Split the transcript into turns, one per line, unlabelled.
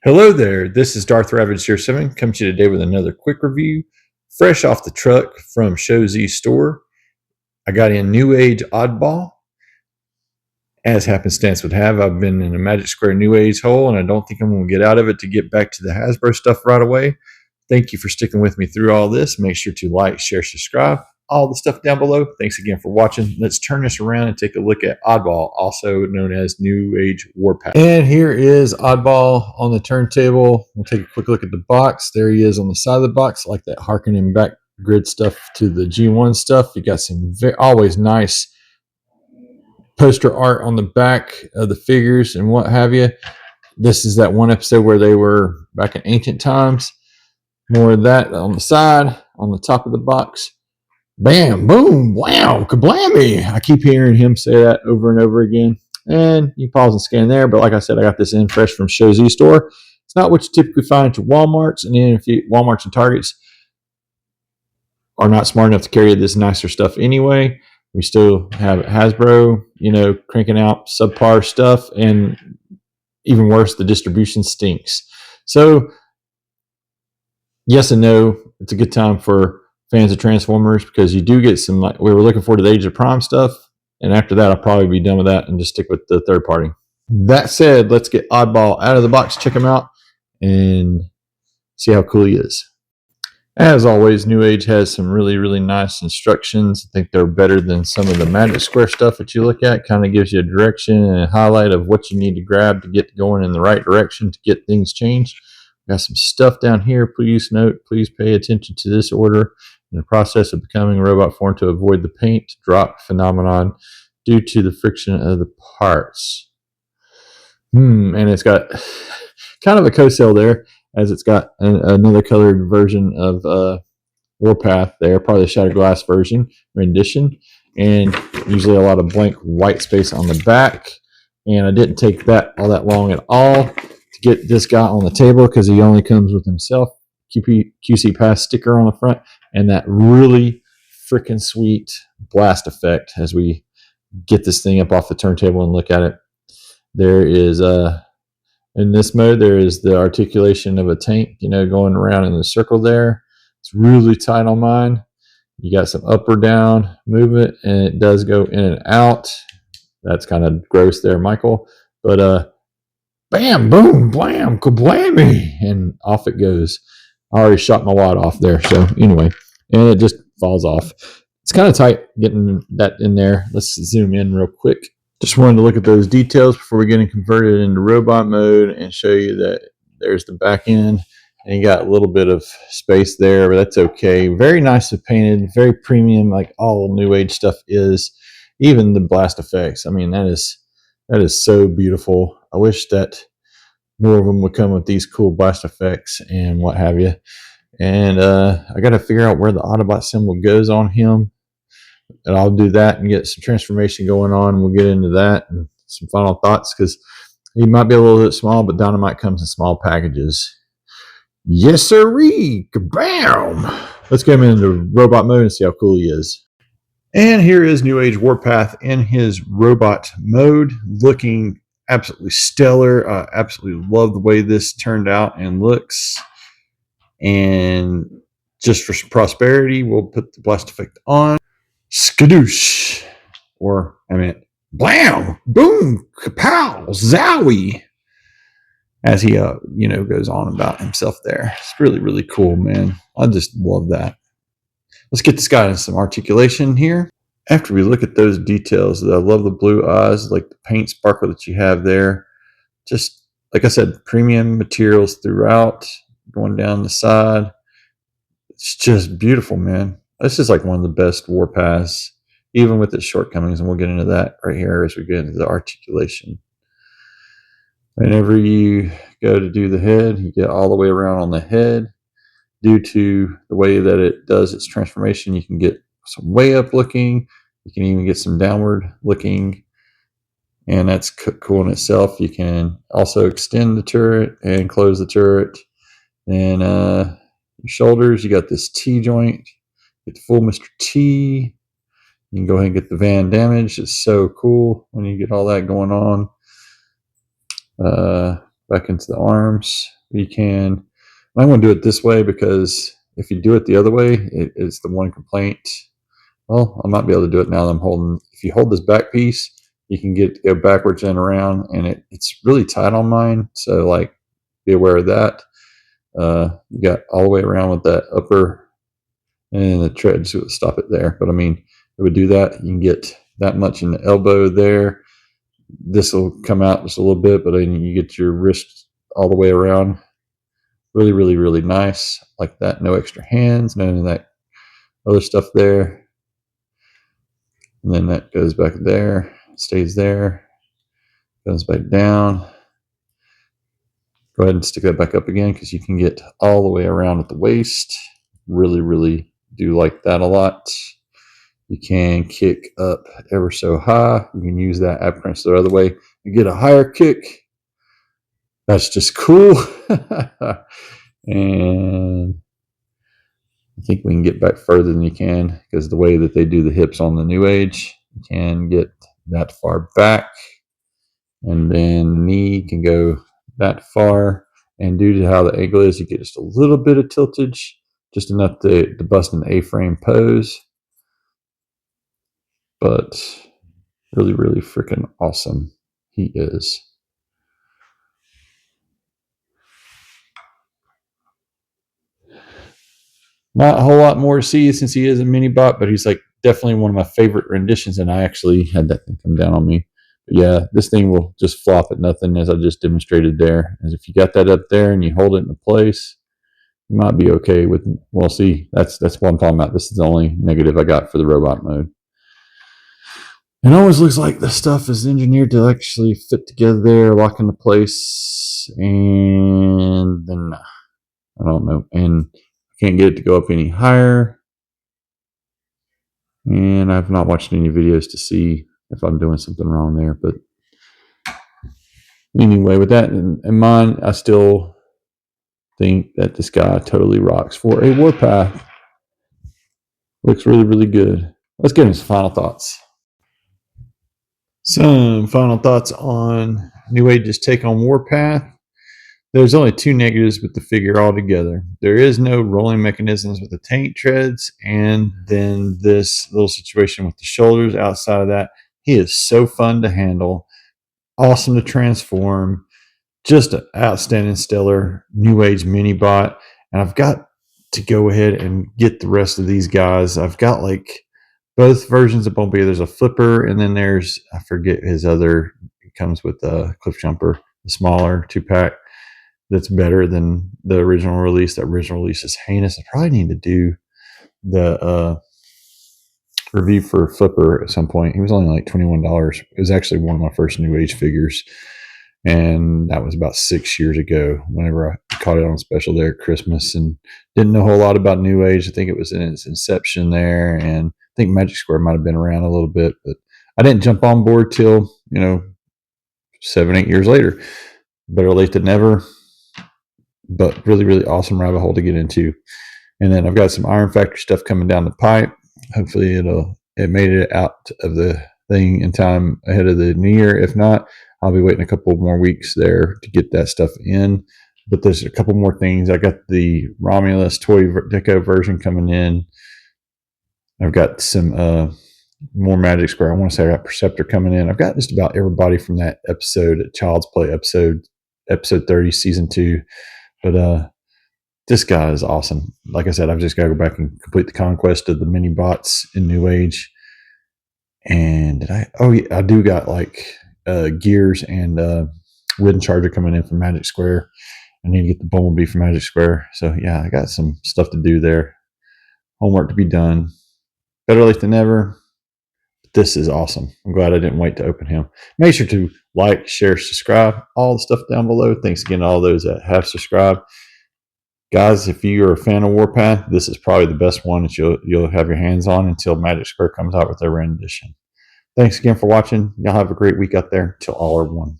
Hello there, this is Darth Ravage 07 coming to you today with another quick review, fresh off the truck from ZOWEE store. I got in Newage Oddball. As happenstance would have, I've been in a Magic Square Newage hole, and I don't think I'm going to get out of it to get back to the Hasbro stuff right away. Thank you for sticking with me through all this. Make sure to like, share, subscribe, all the stuff down below. Thanks again for watching. Let's turn this around and take a look at Oddball, also known as Newage Warpath. And here is Oddball on the turntable. We'll take a quick look at the box. There he is on the side of the box, like that harkening back grid stuff to the G1 stuff. You got some always nice poster art on the back of the figures and what have you. This is that one episode where they were back in ancient times. More of that on the side, on the top of the box. Bam, boom, wow, kablammy. I keep hearing him say that over and over again. And you pause and scan there. But like I said, I got this in fresh from ZOWEE store. It's not what you typically find at Walmarts. And then if Walmarts and Targets are not smart enough to carry this nicer stuff anyway, we still have Hasbro, cranking out subpar stuff. And even worse, the distribution stinks. So yes and no, it's a good time for fans of Transformers because you do get some, like we were looking forward to the Age of Prime stuff. And after that, I'll probably be done with that and just stick with the third party. That said, let's get Oddball out of the box, check him out, and see how cool he is. As always, Newage has some really, really nice instructions. I think they're better than some of the Magic Square stuff that you look at. Kind of gives you a direction and a highlight of what you need to grab to get going in the right direction to get things changed. Got some stuff down here. Please note, please pay attention to this order. In the process of becoming a robot form to avoid the paint drop phenomenon due to the friction of the parts. And it's got kind of a co-cell there, as it's got another colored version of Warpath there, probably the Shattered Glass version rendition, and usually a lot of blank white space on the back. And I didn't take that all that long at all to get this guy on the table because he only comes with himself. QC Pass sticker on the front, and that really freaking sweet blast effect as we get this thing up off the turntable and look at it. There is in this mode, there is the articulation of a tank, going around in the circle there. It's really tight on mine. You got some up or down movement, and it does go in and out. That's kind of gross there, Michael. But bam, boom, blam, kablammy, and off it goes. I already shot my wad off there. So anyway, and it just falls off. It's kind of tight getting that in there. Let's zoom in real quick. Just wanted to look at those details before we get converted into robot mode and show you that there's the back end. And you got a little bit of space there, but that's okay. Very nicely painted, very premium, like all Newage stuff is. Even the blast effects. I mean, that is so beautiful. I wish that more of them would come with these cool blast effects and what have you. And I got to figure out where the Autobot symbol goes on him. And I'll do that and get some transformation going on. We'll get into that and some final thoughts because he might be a little bit small, but Dynamite comes in small packages. Yes, sirree! Kabam! Let's get him into robot mode and see how cool he is. And here is Newage Warpath in his robot mode, looking absolutely stellar. I absolutely love the way this turned out and looks. And just for some prosperity, we'll put the blast effect on. Skadoosh. Or, blam, boom, kapow, zowie. As he, goes on about himself there. It's really, really cool, man. I just love that. Let's get this guy in some articulation here. After we look at those details, I love the blue eyes, like the paint sparkle that you have there. Just, like I said, premium materials throughout, going down the side. It's just beautiful, man. This is like one of the best Warpaths, even with its shortcomings, and we'll get into that right here as we get into the articulation. Whenever you go to do the head, you get all the way around on the head. Due to the way that it does its transformation, you can get some way up looking. You can even get some downward looking. And that's cool in itself. You can also extend the turret and close the turret. And your shoulders, you got this T-joint. Get the full Mr. T. You can go ahead and get the Van Damage. It's so cool when you get all that going on. back into the arms. You can, I'm going to do it this way because if you do it the other way, it is the one complaint. Well, I might be able to do it now that I'm holding. If you hold this back piece, you can go backwards and around, and it's really tight on mine. So like, be aware of that. You got all the way around with that upper, and the treads would stop it there. But I mean, it would do that. You can get that much in the elbow there. This will come out just a little bit, but then you get your wrist all the way around. Really, really, really nice. Like that. No extra hands, none of that other stuff there. And then that goes back there, stays there, goes back down. Go ahead and stick that back up again because you can get all the way around at the waist. Really, really do like that a lot. You can kick up ever so high. You can use that ab crunch the other way and get a higher kick. That's just cool. And I think we can get back further than you can because the way that they do the hips on the Newage, you can get that far back. And then the knee can go that far. And due to how the ankle is, you get just a little bit of tiltage, just enough to bust an A-frame pose. But really, really freaking awesome he is. Not a whole lot more to see since he is a mini bot, but he's like definitely one of my favorite renditions, and I actually had that thing come down on me. But yeah, this thing will just flop at nothing, as I just demonstrated there. As if you got that up there and you hold it in place, you might be okay with. Well, see, that's what I'm talking about. This is the only negative I got for the robot mode. It always looks like the stuff is engineered to actually fit together there, lock into place, and then I don't know, and I can't get it to go up any higher. And I've not watched any videos to see if I'm doing something wrong there. But anyway, with that in mind, I still think that this guy totally rocks for a warpath. Looks really, really good. Let's get into some final thoughts. Some final thoughts on Newage's take on warpath. There's only two negatives with the figure altogether. There is no rolling mechanisms with the tank treads, and then this little situation with the shoulders. Outside of that, he is so fun to handle, awesome to transform, just an outstanding, stellar Newage mini bot. And I've got to go ahead and get the rest of these guys. I've got like both versions of Bumblebee. There's a flipper, and then there's, I forget his other, it comes with a cliff jumper, the smaller 2-pack. That's better than the original release. The original release is heinous. I probably need to do the review for Flipper at some point. He was only like $21. It was actually one of my first Newage figures, and that was about 6 years ago whenever I caught it on special there at Christmas, and didn't know a whole lot about Newage. I think it was in its inception there, and I think Magic Square might have been around a little bit, but I didn't jump on board till 7-8 years later. Better late than never. But really, really awesome rabbit hole to get into. And then I've got some Iron Factory stuff coming down the pipe. Hopefully it made it out of the thing in time ahead of the new year. If not, I'll be waiting a couple more weeks there to get that stuff in. But there's a couple more things. I got the Romulus toy deco version coming in. I've got some more Magic Square. I want to say I got Perceptor coming in. I've got just about everybody from that episode, Child's Play episode 30, season 2. But this guy is awesome. Like I said, I've just got to go back and complete the conquest of the mini bots in Newage. And did I? Oh, yeah, I do got like Gears and Wooden Charger coming in from Magic Square. I need to get the Bumblebee from Magic Square. So yeah, I got some stuff to do there. Homework to be done. Better late than never. This is awesome. I'm glad I didn't wait to open him. Make sure to like, share, subscribe, all the stuff down below. Thanks again to all those that have subscribed. Guys, if you're a fan of Warpath, this is probably the best one that you'll have your hands on until Magic Square comes out with their rendition. Thanks again for watching. Y'all have a great week out there. Till all are one.